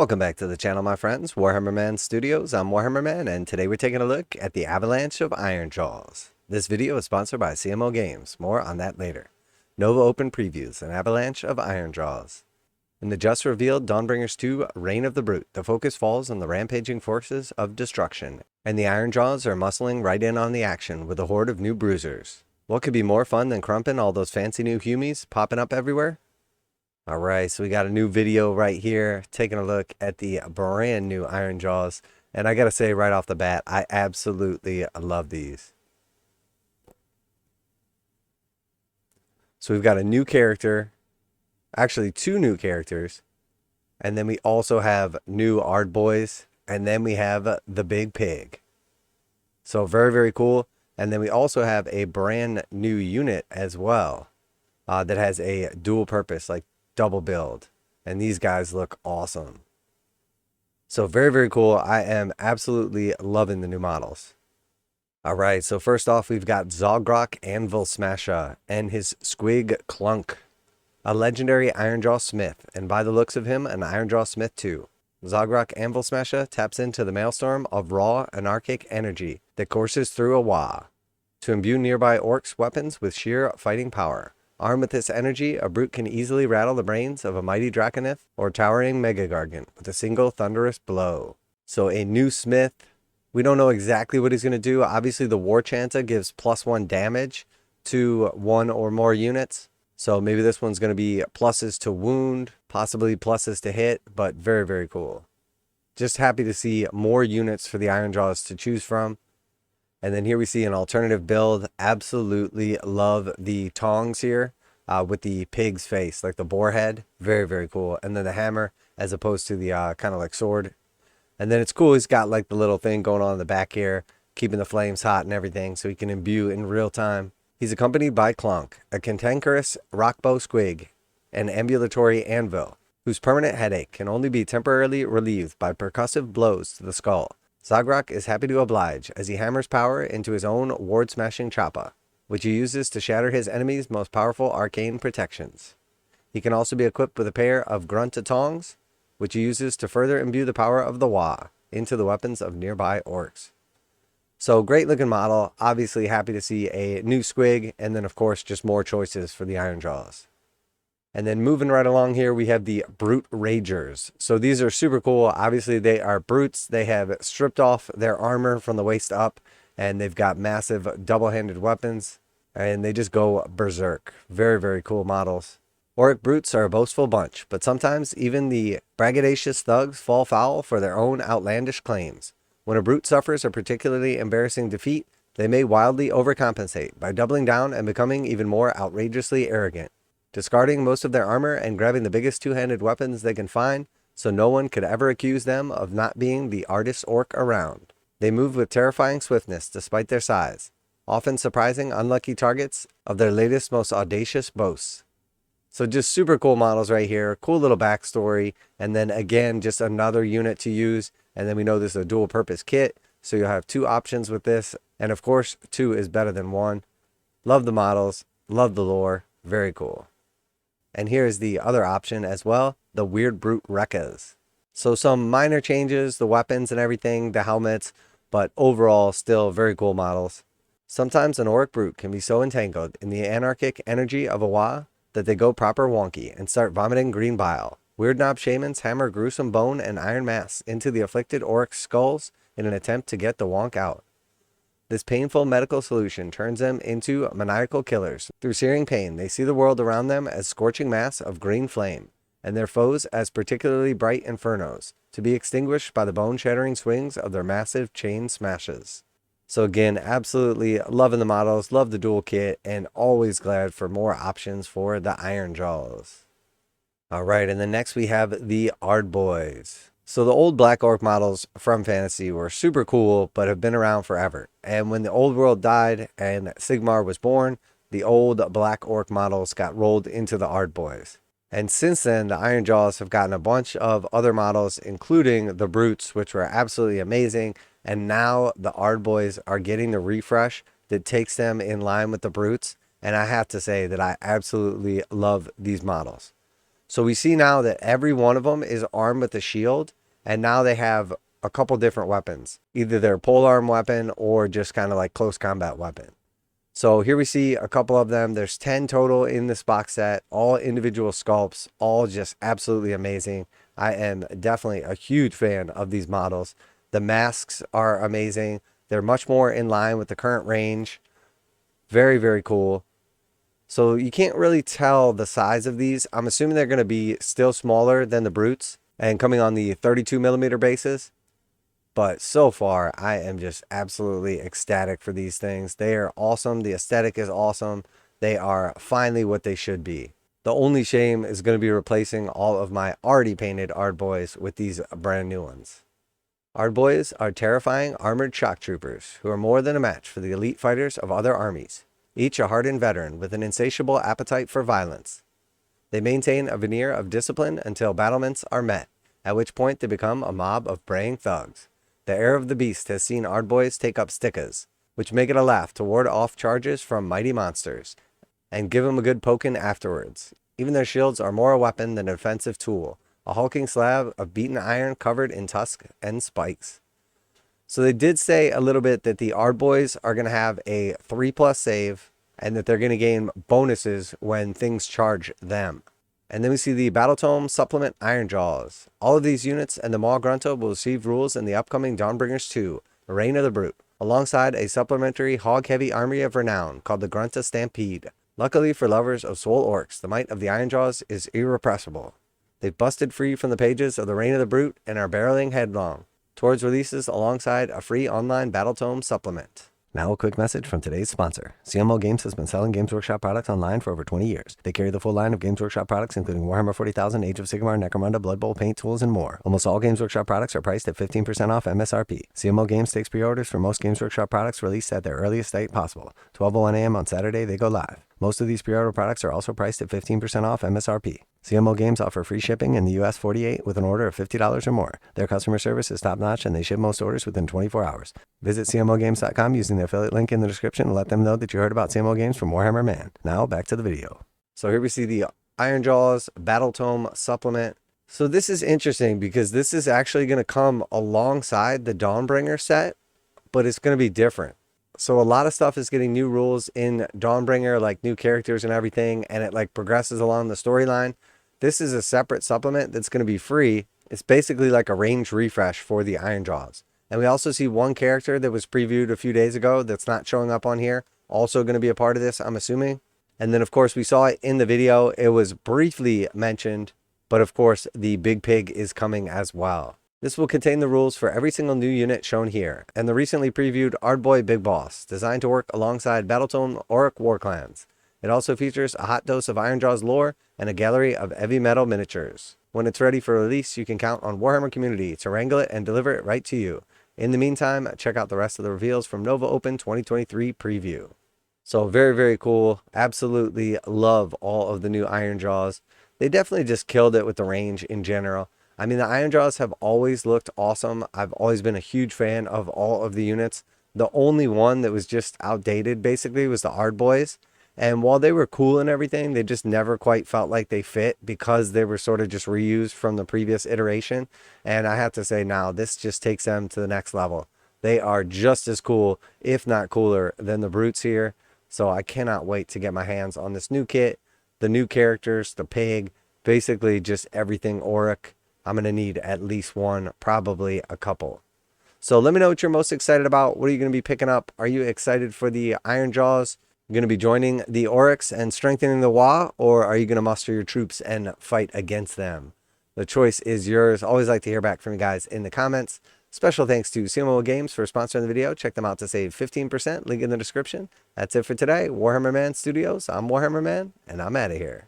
Welcome back to the channel, my friends. Warhammer Man Studios. I'm Warhammer Man, and today we're taking a look at the Avalanche of Ironjawz. This video is sponsored by CMO Games. More on that later. Nova Open Previews, an Avalanche of Ironjawz. In the just revealed Dawnbringers 2 Reign of the Brute, the focus falls on the rampaging forces of destruction, and the Ironjawz are muscling right in on the action with a horde of new bruisers. What could be more fun than crumping all those fancy new humies popping up everywhere? Alright, so we got a new video right here, taking a look at the brand new Ironjawz, and I gotta say right off the bat, I absolutely love these. So we've got a new character, actually two new characters, and then we also have new Ardboys, and then we have the big pig. So very, very cool. And then we also have a brand new unit as well that has a dual purpose, like double build, and these guys look awesome. So very, very cool. I am absolutely loving the new models. All right, so first off, we've got Zoggrok Anvilsmasha and his Squig Clunk, a legendary Ironjawz Smith, and by the looks of him, an Ironjawz Smith too. Zoggrok Anvilsmasha taps into the maelstrom of raw anarchic energy that courses through a Wa to imbue nearby orcs' weapons with sheer fighting power. Armed with this energy, a brute can easily rattle the brains of a mighty Draconith or towering Megagargant with a single thunderous blow. So a new Smith. We don't know exactly what he's going to do. Obviously, the War Chanta gives +1 damage to one or more units. So maybe this one's going to be pluses to wound, possibly pluses to hit, but very, very cool. Just happy to see more units for the Ironjawz to choose from. And then here we see an alternative build. Absolutely love the tongs here with the pig's face, like the boar head. Very, very cool. And then the hammer as opposed to the kind of like sword. And then it's cool. He's got like the little thing going on in the back here, keeping the flames hot and everything so he can imbue in real time. He's accompanied by Clunk, a cantankerous rockbow squig, an ambulatory anvil, whose permanent headache can only be temporarily relieved by percussive blows to the skull. Sagrock is happy to oblige as he hammers power into his own ward-smashing choppa, which he uses to shatter his enemy's most powerful arcane protections. He can also be equipped with a pair of grunt tongs, which he uses to further imbue the power of the Wa into the weapons of nearby orcs. So great looking model. Obviously happy to see a new squig, and then of course just more choices for the Ironjawz. And then moving right along here, we have the Brute Ragerz. So these are super cool. Obviously, they are brutes. They have stripped off their armor from the waist up, and they've got massive double-handed weapons, and they just go berserk. Very, very cool models. Orc brutes are a boastful bunch, but sometimes even the braggadocious thugs fall foul for their own outlandish claims. When a brute suffers a particularly embarrassing defeat, they may wildly overcompensate by doubling down and becoming even more outrageously arrogant, discarding most of their armor and grabbing the biggest two-handed weapons they can find, so no one could ever accuse them of not being the artist orc around. They move with terrifying swiftness despite their size, often surprising unlucky targets of their latest, most audacious boasts. So just super cool models right here, cool little backstory, and then again, just another unit to use, and then we know this is a dual-purpose kit, so you'll have two options with this, and of course, two is better than one. Love the models, love the lore, very cool. And here's the other option as well, the Weirdbrute Wrekkaz. So some minor changes, the weapons and everything, the helmets, but overall still very cool models. Sometimes an orc brute can be so entangled in the anarchic energy of a Wa that they go proper wonky and start vomiting green bile. Weird knob shamans hammer gruesome bone and iron mass into the afflicted orcs' skulls in an attempt to get the wonk out. This painful medical solution turns them into maniacal killers. Through searing pain, they see the world around them as scorching mass of green flame, and their foes as particularly bright infernos, to be extinguished by the bone-shattering swings of their massive chain smashes. So again, absolutely loving the models, love the dual kit, and always glad for more options for the Ironjawz. Alright, and then next we have the Ardboys. So the old Black Orc models from Fantasy were super cool, but have been around forever. And when the old world died and Sigmar was born, the old Black Orc models got rolled into the Ardboys. And since then, the Ironjawz have gotten a bunch of other models, including the Brutes, which were absolutely amazing. And now the Ardboys are getting the refresh that takes them in line with the Brutes. And I have to say that I absolutely love these models. So we see now that every one of them is armed with a shield, and now they have a couple different weapons. Either their polearm weapon or just kind of like close combat weapon. So here we see a couple of them. There's 10 total in this box set, all individual sculpts, all just absolutely amazing. I am definitely a huge fan of these models. The masks are amazing. They're much more in line with the current range. Very, very cool. So you can't really tell the size of these. I'm assuming they're going to be still smaller than the brutes and coming on the 32mm bases. But so far, I am just absolutely ecstatic for these things. They are awesome. The aesthetic is awesome. They are finally what they should be. The only shame is going to be replacing all of my already painted Ardboys with these brand new ones. Ardboys are terrifying armored shock troopers who are more than a match for the elite fighters of other armies, each a hardened veteran with an insatiable appetite for violence. They maintain a veneer of discipline until battlements are met, at which point they become a mob of braying thugs. The heir of the beast has seen Ardboys take up slittaz, which make it a laugh to ward off charges from mighty monsters, and give them a good poking afterwards. Even their shields are more a weapon than a defensive tool, a hulking slab of beaten iron covered in tusk and spikes. So they did say a little bit that the Ardboys are going to have a 3+ save, and that they're going to gain bonuses when things charge them. And then we see the Battle Tome Supplement Ironjawz. All of these units and the Maw Grunta will receive rules in the upcoming Dawnbringers 2, Reign of the Brute, alongside a supplementary hog-heavy army of renown called the Grunta Stampede. Luckily for lovers of swole orcs, the might of the Ironjawz is irrepressible. They've busted free from the pages of the Reign of the Brute and are barreling headlong towards releases alongside a free online Battle Tome supplement. Now a quick message from today's sponsor. CMO Games has been selling Games Workshop products online for over 20 years. They carry the full line of Games Workshop products, including Warhammer 40,000, Age of Sigmar, Necromunda, Blood Bowl, paint tools, and more. Almost all Games Workshop products are priced at 15% off MSRP. CMO Games takes pre-orders for most Games Workshop products released at their earliest date possible. 12:01 a.m. on Saturday, they go live. Most of these pre-order products are also priced at 15% off MSRP. CMO Games offer free shipping in the US 48 with an order of $50 or more. Their customer service is top-notch and they ship most orders within 24 hours. Visit CMOGames.com using the affiliate link in the description and let them know that you heard about CMO Games from Warhammer Man. Now back to the video. So here we see the Ironjawz Battle Tome Supplement. So this is interesting because this is actually going to come alongside the Dawnbringer set, but it's going to be different. So a lot of stuff is getting new rules in Dawnbringer, like new characters and everything, and it like progresses along the storyline. This is a separate supplement that's going to be free. It's basically like a range refresh for the Ironjawz. And we also see one character that was previewed a few days ago that's not showing up on here, also going to be a part of this, I'm assuming. And then of course we saw it in the video. It was briefly mentioned, but of course the big pig is coming as well. This will contain the rules for every single new unit shown here, and the recently previewed Ardboy Big Boss, designed to work alongside Battletome Orruk war clans. It also features a hot dose of Ironjawz lore and a gallery of heavy metal miniatures. When it's ready for release, you can count on Warhammer community to wrangle it and deliver it right to you. In the meantime, check out the rest of the reveals from Nova Open 2023 preview. So very, very cool. Absolutely love all of the new Ironjawz. They definitely just killed it with the range in general. I mean, the Ironjawz have always looked awesome. I've always been a huge fan of all of the units. The only one that was just outdated, basically, was the Ardboys. And while they were cool and everything, they just never quite felt like they fit because they were sort of just reused from the previous iteration. And I have to say now, this just takes them to the next level. They are just as cool, if not cooler, than the brutes here. So I cannot wait to get my hands on this new kit, the new characters, the pig, basically just everything orruk. I'm going to need at least one, probably a couple. So let me know what you're most excited about. What are you going to be picking up? Are you excited for the Ironjawz? You're going to be joining the orruks and strengthening the Wa, or are you going to muster your troops and fight against them? The choice is yours. Always like to hear back from you guys in the comments. Special thanks to CMO Games for sponsoring the video. Check them out to save 15%. Link in the description. That's it for today. Warhammer Man Studios. I'm Warhammer Man, and I'm out of here.